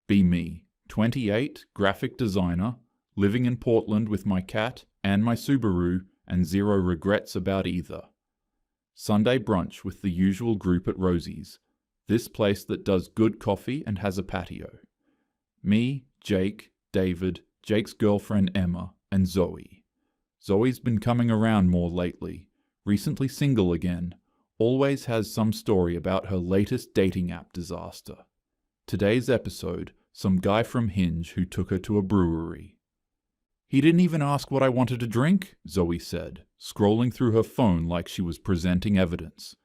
Be me, 28, graphic designer, living in Portland with my cat and my Subaru, and zero regrets about either. Sunday brunch with the usual group at Rosie's, this place that does good coffee and has a patio. Me, Jake, David, Jake's girlfriend Emma, and Zoe. Zoe's been coming around more lately, recently single again, always has some story about her latest dating app disaster. Today's episode, some guy from Hinge who took her to a brewery. He didn't even ask what I wanted to drink, Zoe said, scrolling through her phone like she was presenting evidence.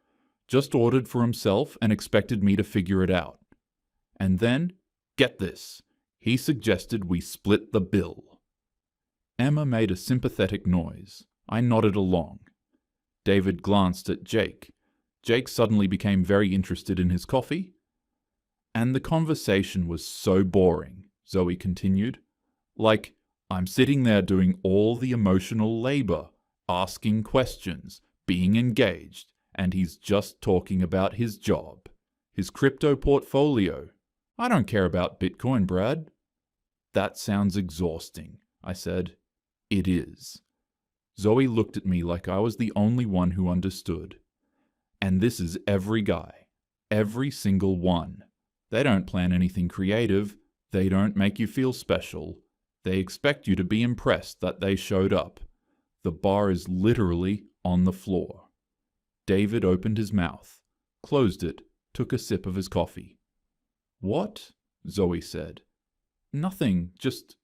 Just ordered for himself and expected me to figure it out. And then, get this, he suggested we split the bill. Emma made a sympathetic noise. I nodded along. David glanced at Jake. Jake suddenly became very interested in his coffee. And the conversation was so boring, Zoe continued. Like, I'm sitting there doing all the emotional labor, asking questions, being engaged, and he's just talking about his job, his crypto portfolio. I don't care about Bitcoin, Brad. That sounds exhausting, I said. It is. Zoe looked at me like I was the only one who understood. And this is every guy. Every single one. They don't plan anything creative. They don't make you feel special. They expect you to be impressed that they showed up. The bar is literally on the floor. David opened his mouth, closed it, took a sip of his coffee. What? Zoe said. Nothing, just...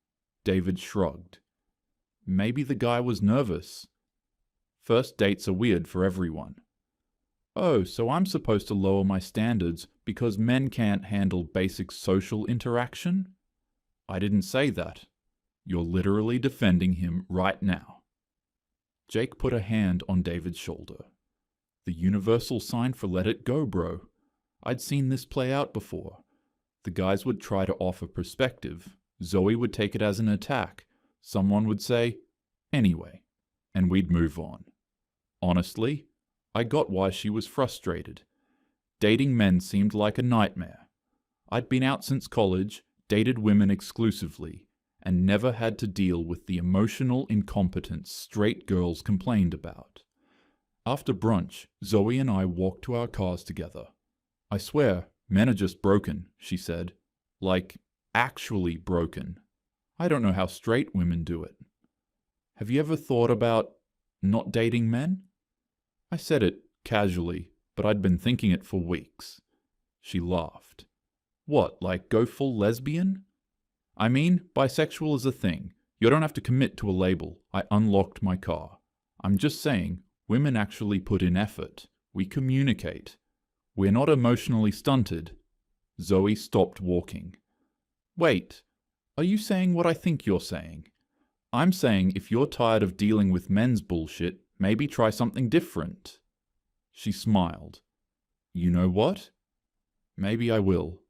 David shrugged. Maybe the guy was nervous. First dates are weird for everyone. Oh, so I'm supposed to lower my standards because men can't handle basic social interaction? I didn't say that. You're literally defending him right now. Jake put a hand on David's shoulder. The universal sign for let it go, bro. I'd seen this play out before. The guys would try to offer perspective. Zoe would take it as an attack. Someone would say, anyway, and we'd move on. Honestly, I got why she was frustrated. Dating men seemed like a nightmare. I'd been out since college, dated women exclusively, and never had to deal with the emotional incompetence straight girls complained about. After brunch, Zoe and I walked to our cars together. I swear, men are just broken, she said. Like, actually broken. I don't know how straight women do it. Have you ever thought about not dating men? I said it casually, but I'd been thinking it for weeks. She laughed. What, like go full lesbian? I mean, bisexual is a thing. You don't have to commit to a label. I unlocked my car. I'm just saying, women actually put in effort. We communicate. We're not emotionally stunted. Zoe stopped walking. Wait, are you saying what I think you're saying? I'm saying if you're tired of dealing with men's bullshit, maybe try something different. She smiled. You know what? Maybe I will.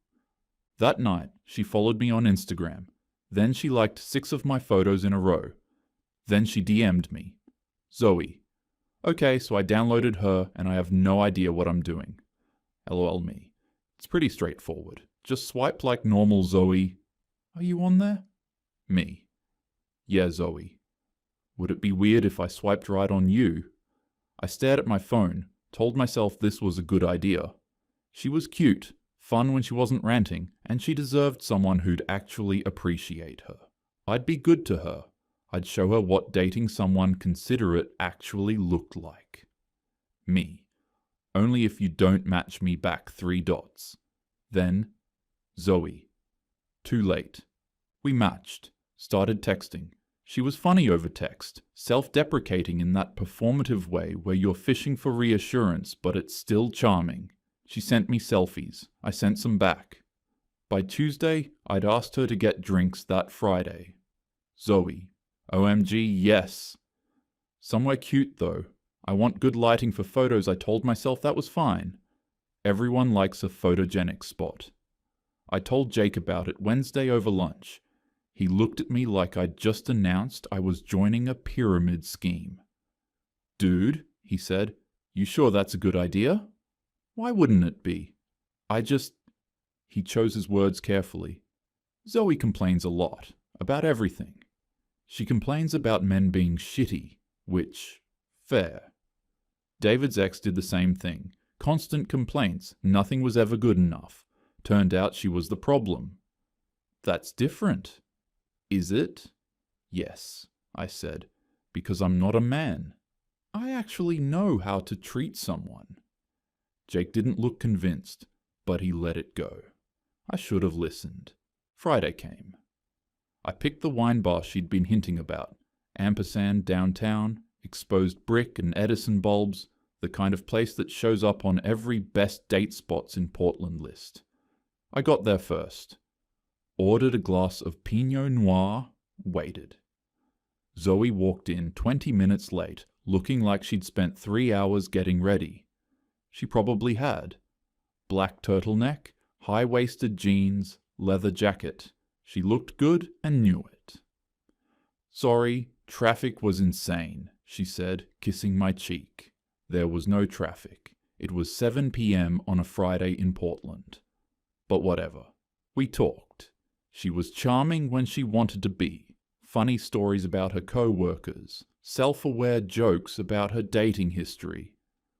That night, she followed me on Instagram. Then she liked 6 of my photos in a row. Then she DM'd me. Zoe. Okay, so I downloaded her and I have no idea what I'm doing. LOL me. It's pretty straightforward. Just swipe like normal, Zoe. Are you on there? Me. Yeah, Zoe. Would it be weird if I swiped right on you? I stared at my phone, told myself this was a good idea. She was cute, fun when she wasn't ranting, and she deserved someone who'd actually appreciate her. I'd be good to her. I'd show her what dating someone considerate actually looked like. Me. Only if you don't match me back 3 dots. Then, Zoe. Too late. We matched. Started texting. She was funny over text, self-deprecating in that performative way where you're fishing for reassurance, but it's still charming. She sent me selfies. I sent some back. By Tuesday, I'd asked her to get drinks that Friday. Zoe. OMG, yes. Somewhere cute, though. I want good lighting for photos. I told myself that was fine. Everyone likes a photogenic spot. I told Jake about it Wednesday over lunch. He looked at me like I'd just announced I was joining a pyramid scheme. Dude, he said, you sure that's a good idea? Why wouldn't it be? He chose his words carefully. Zoe complains a lot, about everything. She complains about men being shitty, which, fair. David's ex did the same thing. Constant complaints, nothing was ever good enough. Turned out she was the problem. That's different. Is it? Yes, I said, because I'm not a man. I actually know how to treat someone. Jake didn't look convinced, but he let it go. I should have listened. Friday came. I picked the wine bar she'd been hinting about. Ampersand downtown, exposed brick and Edison bulbs, the kind of place that shows up on every best date spots in Portland list. I got there first. Ordered a glass of Pinot Noir, waited. Zoe walked in 20 minutes late, looking like she'd spent 3 hours getting ready. She probably had. Black turtleneck, high-waisted jeans, leather jacket. She looked good and knew it. Sorry, traffic was insane, she said, kissing my cheek. There was no traffic. It was 7 p.m. on a Friday in Portland. But whatever. We talked. She was charming when she wanted to be. Funny stories about her co-workers. Self-aware jokes about her dating history.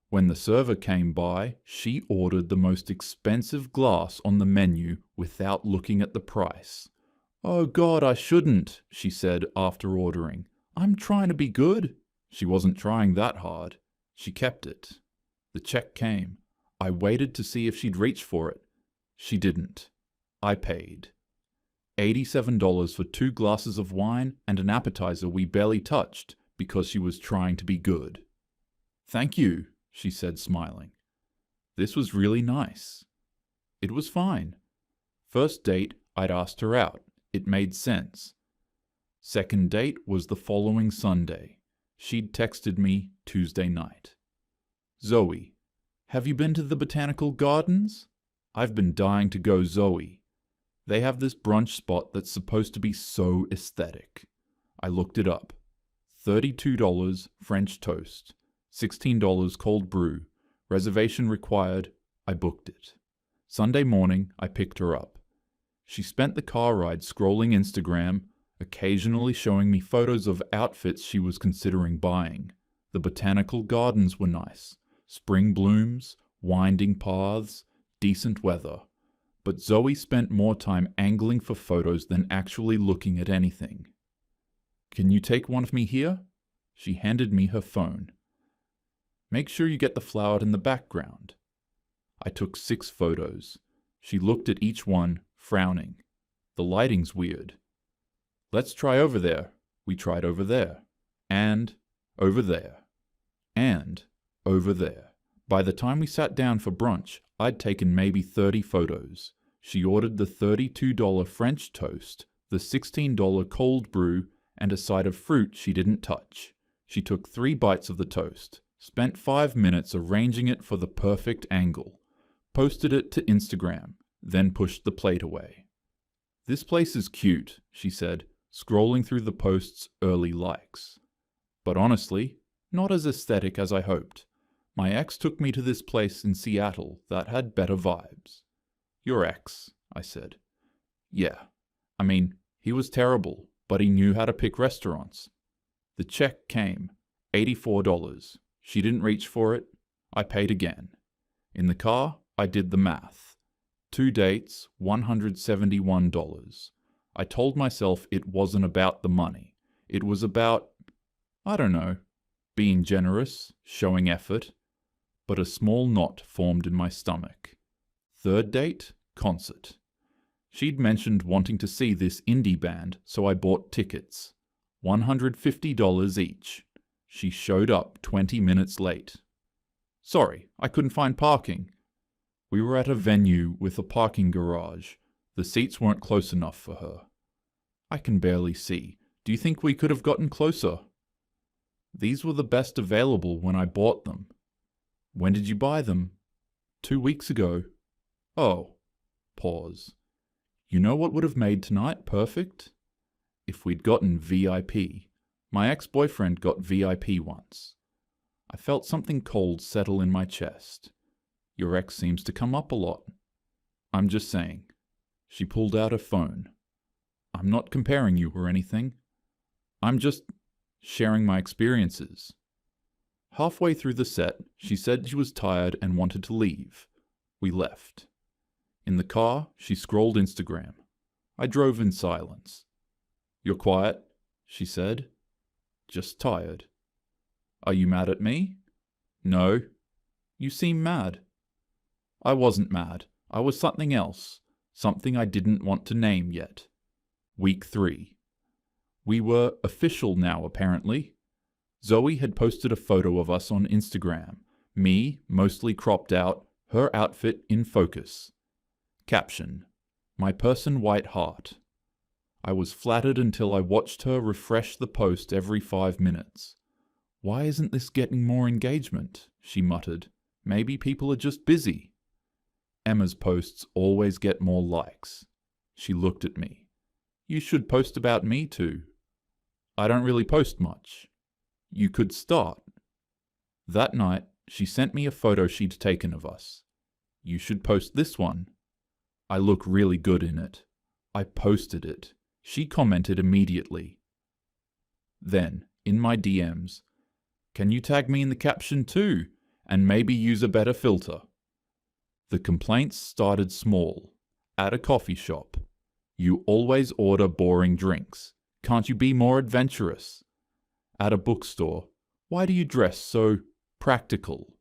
When the server came by, she ordered the most expensive glass on the menu without looking at the price. "Oh God, I shouldn't," she said after ordering. "I'm trying to be good." She wasn't trying that hard. She kept it. The check came. I waited to see if she'd reach for it. She didn't. I paid. $87 for 2 glasses of wine and an appetizer we barely touched because she was trying to be good. "Thank you," she said, smiling. This was really nice. It was fine. First date, I'd asked her out. It made sense. Second date was the following Sunday. She'd texted me Tuesday night. "Zoe, have you been to the Botanical Gardens? I've been dying to go, Zoe. They have this brunch spot that's supposed to be so aesthetic." I looked it up. $32 French toast. $16 cold brew. Reservation required. I booked it. Sunday morning, I picked her up. She spent the car ride scrolling Instagram, occasionally showing me photos of outfits she was considering buying. The botanical gardens were nice. Spring blooms, winding paths, decent weather. But Zoe spent more time angling for photos than actually looking at anything. "Can you take one of me here?" She handed me her phone. "Make sure you get the flower in the background." I took 6 photos. She looked at each one, frowning. "The lighting's weird." "Let's try over there." We tried over there. And over there. And over there. By the time we sat down for brunch, I'd taken maybe 30 photos. She ordered the $32 French toast, the $16 cold brew, and a side of fruit she didn't touch. She took 3 bites of the toast, spent 5 minutes arranging it for the perfect angle, posted it to Instagram, then pushed the plate away. "This place is cute," she said, scrolling through the post's early likes. "But honestly, not as aesthetic as I hoped. My ex took me to this place in Seattle that had better vibes." "Your ex," I said. "Yeah. I mean, he was terrible, but he knew how to pick restaurants." The check came. $84. She didn't reach for it. I paid again. In the car, I did the math. 2 dates, $171. I told myself it wasn't about the money. It was about, I don't know, being generous, showing effort. But a small knot formed in my stomach. Third date, concert. She'd mentioned wanting to see this indie band, so I bought tickets. $150 each. She showed up 20 minutes late. "Sorry, I couldn't find parking." We were at a venue with a parking garage. The seats weren't close enough for her. "I can barely see. Do you think we could have gotten closer?" "These were the best available when I bought them." "When did you buy them?" 2 weeks ago." "Oh." Pause. "You know what would have made tonight perfect? If we'd gotten VIP. My ex-boyfriend got VIP once." I felt something cold settle in my chest. "Your ex seems to come up a lot." "I'm just saying." She pulled out her phone. I'm not comparing you or anything. I'm just sharing my experiences. Halfway through the set, she said she was tired and wanted to leave. We left. In the car, she scrolled Instagram. I drove in silence. "You're quiet," she said. "Just tired." "Are you mad at me?" "No." "You seem mad." I wasn't mad. I was something else. Something I didn't want to name yet. Week 3. We were official now, apparently. Zoe had posted a photo of us on Instagram. Me, mostly cropped out, her outfit in focus. Caption: "My person white heart." I was flattered until I watched her refresh the post every 5 minutes. "Why isn't this getting more engagement?" she muttered. "Maybe people are just busy." Emma's posts always get more likes. She looked at me. "You should post about me too." "I don't really post much." "You could start." That night, she sent me a photo she'd taken of us. "You should post this one." I look really good in it. I posted it. She commented immediately. Then, in my DMs, "Can you tag me in the caption too, and maybe use a better filter?" The complaints started small. At a coffee shop. "You always order boring drinks. Can't you be more adventurous?" At a bookstore. "Why do you dress so practical?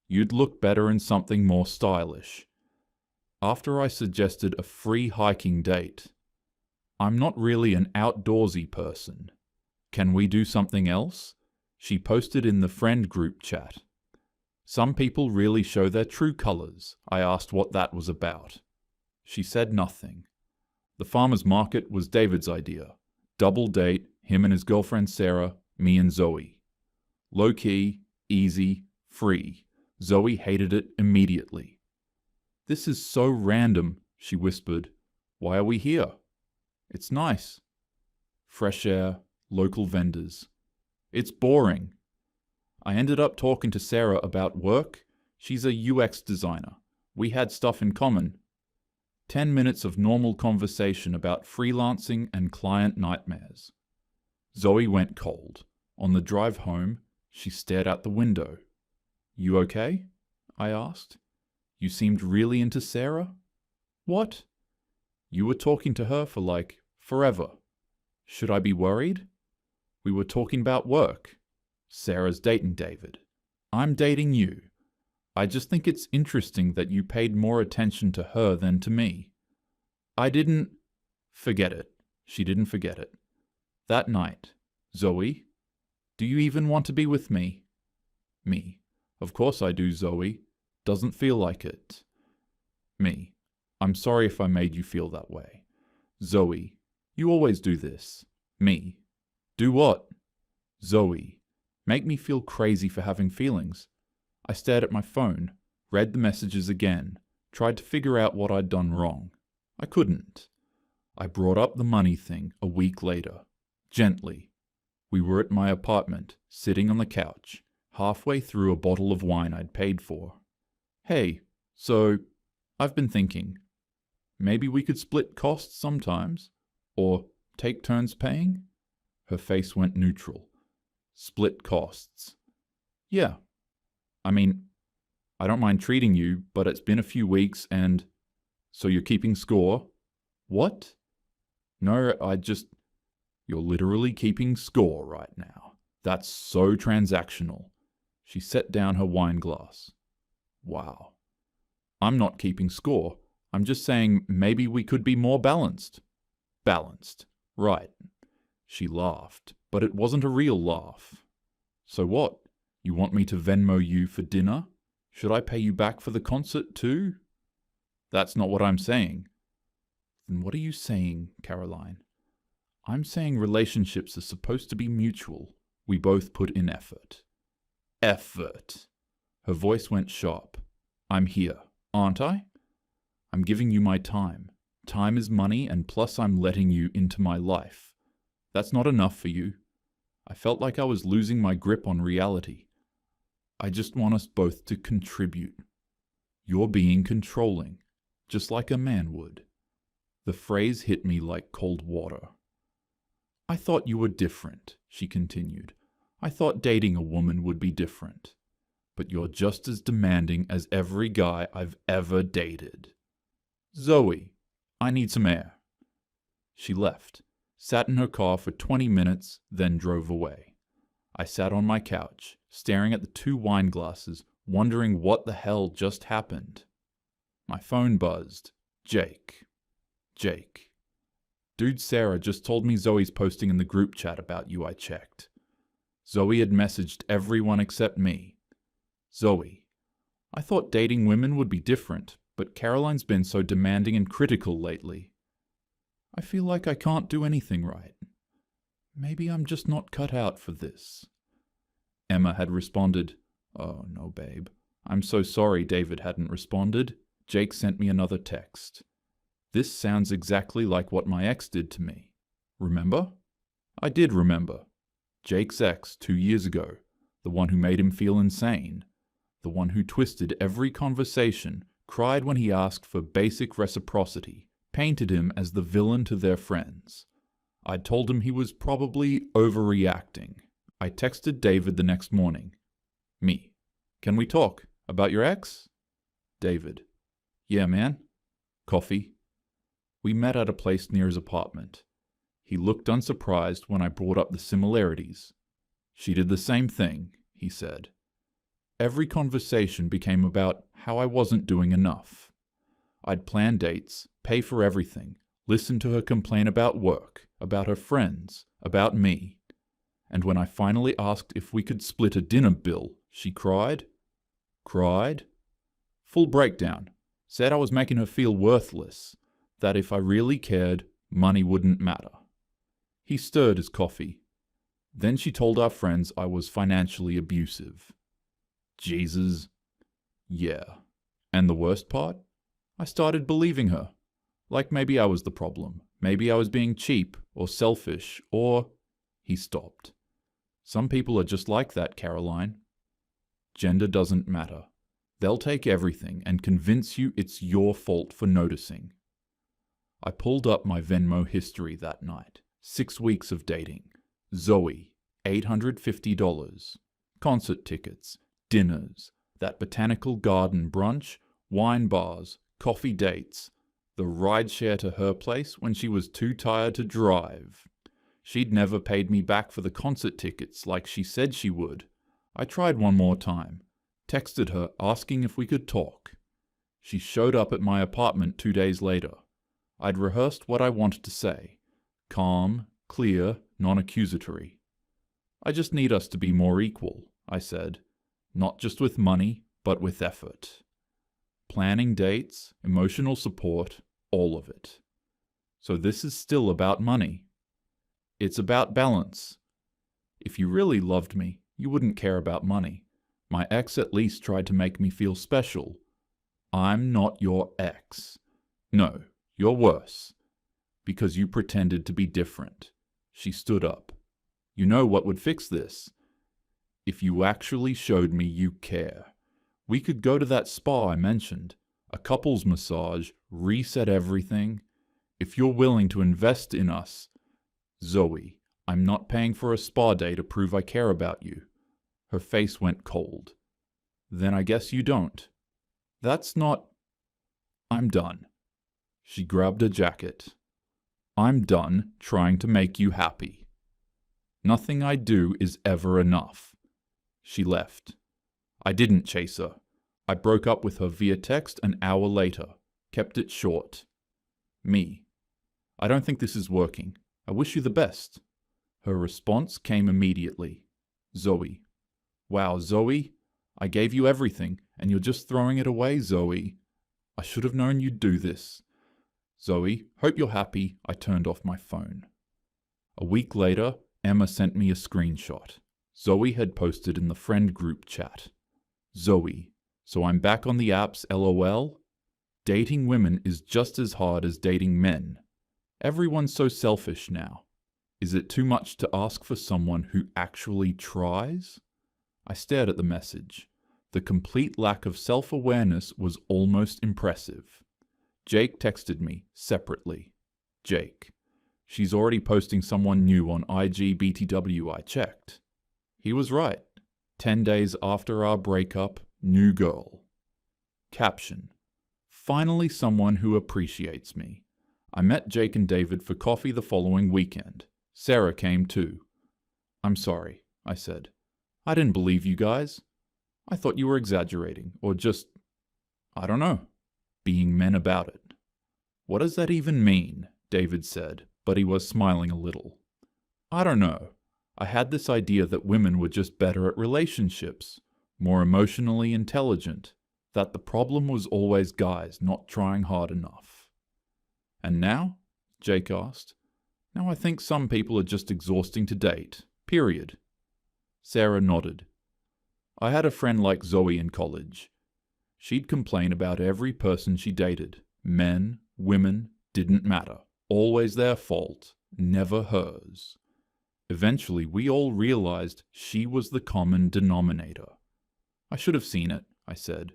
You'd look better in something more stylish." After I suggested a free hiking date. "I'm not really an outdoorsy person. Can we do something else?" She posted in the friend group chat. "Some people really show their true colors." I asked what that was about. She said nothing. The farmer's market was David's idea. Double date, him and his girlfriend Sarah, me and Zoe. Low key, easy, free. Zoe hated it immediately. "This is so random," she whispered. "Why are we here?" "It's nice." Fresh air, local vendors. "It's boring." I ended up talking to Sarah about work. She's a UX designer. We had stuff in common. 10 minutes of normal conversation about freelancing and client nightmares. Zoe went cold. On the drive home, she stared out the window. "You okay?" I asked. "You seemed really into Sarah." "What?" "You were talking to her for like forever." "Should I be worried?" "We were talking about work." "Sarah's dating David." "I'm dating you." "I just think it's interesting that you paid more attention to her than to me." "I didn't..." Forget it. She didn't forget it. That night. "Zoe, do you even want to be with me?" Me. "Of course I do, Zoe. Doesn't feel like it." Me. "I'm sorry if I made you feel that way." Zoe. "You always do this." Me. "Do what?" Zoe. "Make me feel crazy for having feelings." I stared at my phone, read the messages again, tried to figure out what I'd done wrong. I couldn't. I brought up the money thing a week later. Gently. We were at my apartment, sitting on the couch, halfway through a bottle of wine I'd paid for. "Hey, so, I've been thinking, maybe we could split costs sometimes? Or take turns paying?" Her face went neutral. "Split costs." "Yeah. I mean, I don't mind treating you, but it's been a few weeks and..." "So you're keeping score?" "What?" "No, You're literally keeping score right now. That's so transactional." She set down her wine glass. "Wow. I'm not keeping score. I'm just saying maybe we could be more balanced." "Balanced. Right." She laughed, but it wasn't a real laugh. "So what? You want me to Venmo you for dinner? Should I pay you back for the concert too?" "That's not what I'm saying." "Then what are you saying, Caroline?" "I'm saying relationships are supposed to be mutual. We both put in effort." "Effort." Her voice went sharp. "I'm here, aren't I? I'm giving you my time. Time is money, and plus I'm letting you into my life. That's not enough for you." I felt like I was losing my grip on reality. "I just want us both to contribute. You're being controlling, just like a man would." The phrase hit me like cold water. I thought you were different, she continued. I thought dating a woman would be different. But you're just as demanding as every guy I've ever dated. Zoe, I need some air. She left, sat in her car for 20 minutes, then drove away. I sat on my couch, staring at the 2 wine glasses, wondering what the hell just happened. My phone buzzed. Jake. Dude, Sarah just told me Zoe's posting in the group chat about you. I checked. Zoe had messaged everyone except me. Zoe, I thought dating women would be different, but Caroline's been so demanding and critical lately. I feel like I can't do anything right. Maybe I'm just not cut out for this. Emma had responded, Oh no, babe. I'm so sorry David hadn't responded. Jake sent me another text. This sounds exactly like what my ex did to me. Remember? I did remember. Jake's ex 2 years ago, the one who made him feel insane, the one who twisted every conversation, cried when he asked for basic reciprocity, painted him as the villain to their friends. I'd told him he was probably overreacting. I texted David the next morning. Me. Can we talk? About your ex? David. Yeah, man. Coffee. We met at a place near his apartment. He looked unsurprised when I brought up the similarities. She did the same thing, he said. Every conversation became about how I wasn't doing enough. I'd plan dates, pay for everything, listen to her complain about work, about her friends, about me. And when I finally asked if we could split a dinner bill, she cried. Cried? Full breakdown. Said I was making her feel worthless, that if I really cared, money wouldn't matter. He stirred his coffee. Then she told our friends I was financially abusive. Jesus. Yeah. And the worst part? I started believing her. Like maybe I was the problem. Maybe I was being cheap or selfish or... He stopped. Some people are just like that, Caroline. Gender doesn't matter. They'll take everything and convince you it's your fault for noticing. I pulled up my Venmo history that night. 6 weeks of dating. Zoe, $850. Concert tickets, dinners, that botanical garden brunch, wine bars, coffee dates, the rideshare to her place when she was too tired to drive. She'd never paid me back for the concert tickets like she said she would. I tried one more time. Texted her asking if we could talk. She showed up at my apartment 2 days later. I'd rehearsed what I wanted to say. Calm, clear, non-accusatory. I just need us to be more equal, I said. Not just with money, but with effort. Planning dates, emotional support, all of it. So this is still about money. It's about balance. If you really loved me, you wouldn't care about money. My ex at least tried to make me feel special. I'm not your ex. No, you're worse. Because you pretended to be different. She stood up. You know what would fix this? If you actually showed me you care. We could go to that spa I mentioned. A couples massage, reset everything. If you're willing to invest in us. Zoe, I'm not paying for a spa day to prove I care about you. Her face went cold. Then I guess you don't. That's not... I'm done. She grabbed a jacket. I'm done trying to make you happy. Nothing I do is ever enough. She left. I didn't chase her. I broke up with her via text an hour later. Kept it short. Me. I don't think this is working. I wish you the best. Her response came immediately. Zoe. Wow, Zoe, I gave you everything, and you're just throwing it away, Zoe. I should have known you'd do this. Zoe, hope you're happy. I turned off my phone. A week later, Emma sent me a screenshot. Zoe had posted in the friend group chat. Zoe, so I'm back on the apps, LOL? Dating women is just as hard as dating men. Everyone's so selfish now. Is it too much to ask for someone who actually tries? I stared at the message. The complete lack of self-awareness was almost impressive. Jake texted me, separately. Jake. She's already posting someone new on IGBTW, I checked. He was right. 10 days after our breakup, new girl. Caption. Finally someone who appreciates me. I met Jake and David for coffee the following weekend. Sarah came too. I'm sorry, I said. I didn't believe you guys. I thought you were exaggerating, or just, I don't know, being men about it. What does that even mean? David said, but he was smiling a little. I don't know. I had this idea that women were just better at relationships, more emotionally intelligent, that the problem was always guys not trying hard enough. And now? Jake asked. Now I think some people are just exhausting to date. Period. Sarah nodded. I had a friend like Zoe in college. She'd complain about every person she dated. Men, women, didn't matter. Always their fault, never hers. Eventually, we all realized she was the common denominator. I should have seen it, I said.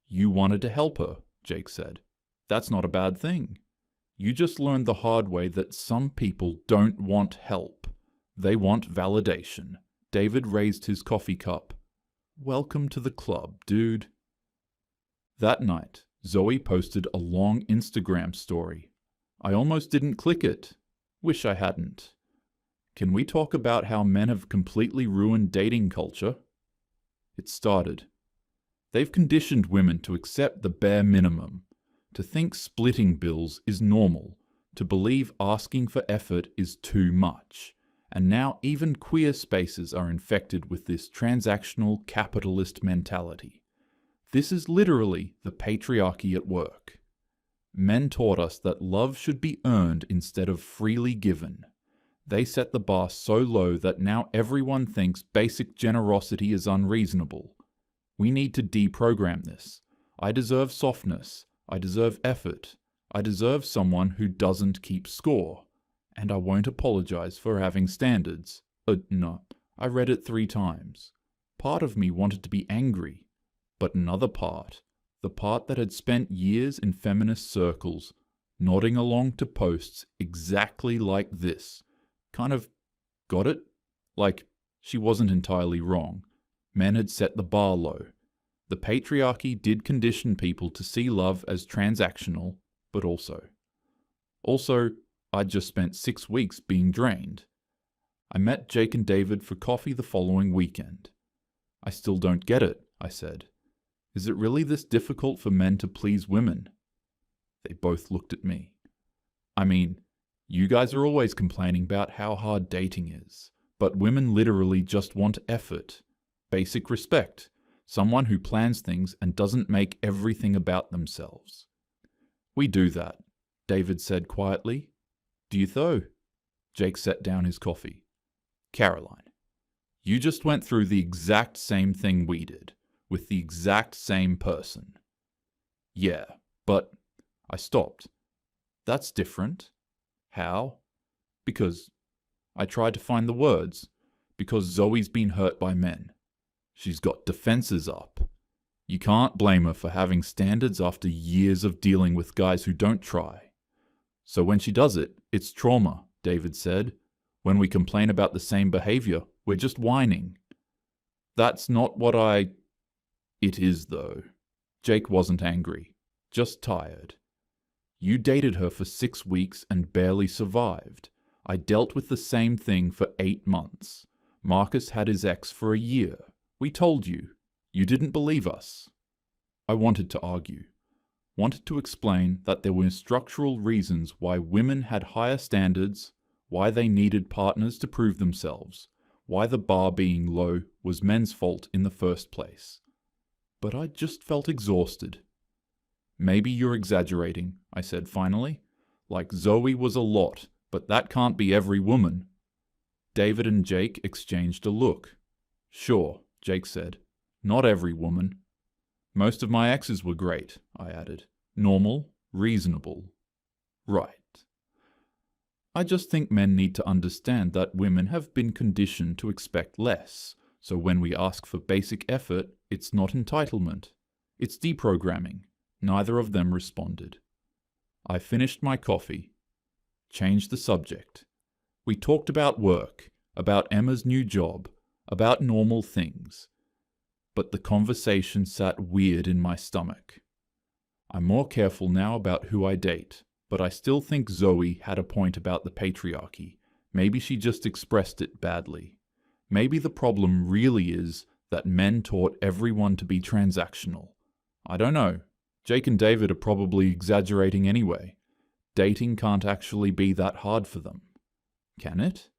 You wanted to help her, Jake said. That's not a bad thing. You just learned the hard way that some people don't want help. They want validation. David raised his coffee cup. Welcome to the club, dude. That night, Zoe posted a long Instagram story. I almost didn't click it. Wish I hadn't. Can we talk about how men have completely ruined dating culture? It started. They've conditioned women to accept the bare minimum, to think splitting bills is normal, to believe asking for effort is too much, and now even queer spaces are infected with this transactional capitalist mentality. This is literally the patriarchy at work. Men taught us that love should be earned instead of freely given. They set the bar so low that now everyone thinks basic generosity is unreasonable. We need to deprogram this. I deserve softness. I deserve effort. I deserve someone who doesn't keep score. And I won't apologize for having standards. No, I read it 3 times. Part of me wanted to be angry, but another part, the part that had spent years in feminist circles, nodding along to posts exactly like this, kind of got it? Like, she wasn't entirely wrong. Men had set the bar low. The patriarchy did condition people to see love as transactional, but also, I'd just spent 6 weeks being drained. I met Jake and David for coffee the following weekend. I still don't get it, I said. Is it really this difficult for men to please women? They both looked at me. I mean, you guys are always complaining about how hard dating is, but women literally just want effort, basic respect, someone who plans things and doesn't make everything about themselves. We do that, David said quietly. Do you though? Jake set down his coffee. Caroline, you just went through the exact same thing we did, with the exact same person. Yeah, but I stopped. That's different. How? Because I tried to find the words. Because Zoe's been hurt by men. She's got defenses up. You can't blame her for having standards after years of dealing with guys who don't try. So when she does it, it's trauma, David said. When we complain about the same behavior, we're just whining. That's not what It is, though. Jake wasn't angry, just tired. You dated her for 6 weeks and barely survived. I dealt with the same thing for 8 months. Marcus had his ex for a year. We told you. You didn't believe us. I wanted to argue. Wanted to explain that there were structural reasons why women had higher standards, why they needed partners to prove themselves, why the bar being low was men's fault in the first place. But I just felt exhausted. Maybe you're exaggerating, I said finally. Like Zoe was a lot, but that can't be every woman. David and Jake exchanged a look. Sure, Jake said. Not every woman. Most of my exes were great, I added. Normal, reasonable. Right. I just think men need to understand that women have been conditioned to expect less, so when we ask for basic effort, it's not entitlement. It's deprogramming. Neither of them responded. I finished my coffee. changed the subject. We talked about work, about Emma's new job, about normal things. But the conversation sat weird in my stomach. I'm more careful now about who I date, but I still think Zoe had a point about the patriarchy. Maybe she just expressed it badly. Maybe the problem really is that men taught everyone to be transactional. I don't know. Jake and David are probably exaggerating anyway. Dating can't actually be that hard for them. Can it?